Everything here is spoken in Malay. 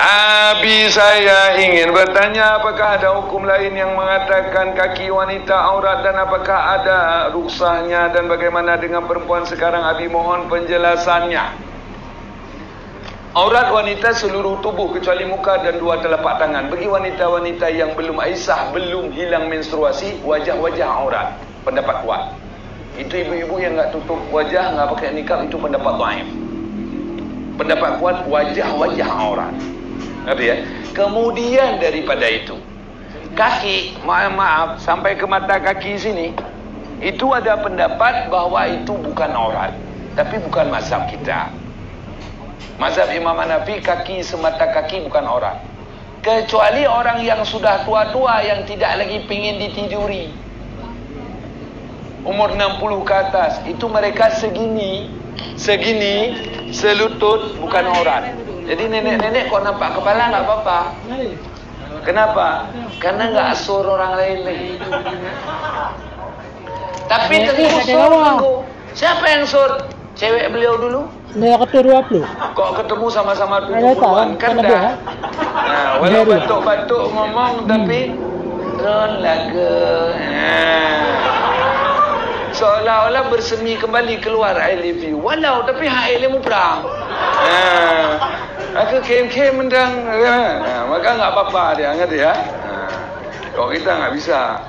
Abi, saya ingin bertanya, apakah ada hukum lain yang mengatakan kaki wanita aurat dan apakah ada rukhsahnya dan bagaimana dengan perempuan sekarang? Abi mohon penjelasannya. Aurat wanita seluruh tubuh kecuali muka dan dua telapak tangan. Bagi wanita-wanita yang belum aisah, belum hilang menstruasi, wajah-wajah aurat. Pendapat kuat. Itu ibu-ibu yang enggak tutup wajah, enggak pakai nikab, itu pendapat dhaif. Pendapat kuat wajah-wajah aurat. Ngerti ya? Kemudian daripada itu, kaki, maaf, sampai ke mata kaki sini, itu ada pendapat bahwa itu bukan aurat. Tapi bukan mazhab kita. Mazhab Imam Hanafi, kaki, semata kaki bukan aurat. Kecuali orang yang sudah tua-tua, yang tidak lagi pingin ditiduri. Umur 60 ke atas, itu mereka segini, selutut, bukan aurat. Jadi nenek-nenek kok nampak kepala nggak apa-apa. Kenapa? Karena nggak asur orang lain lagi. Tapi tengku. Siapa yang sur? Cewek beliau dulu? Dia kata 20. Kok ketemu sama-sama 70-an kan dah. Nah, walau batuk-batuk ngomong tapi ron laga. Seolah-olah bersemi kembali keluar I love you. Walau tapi hak ilmu perang. Aku kem-kem mendang. Maka enggak apa-apa dia, ngerti ya? Kok kita enggak bisa.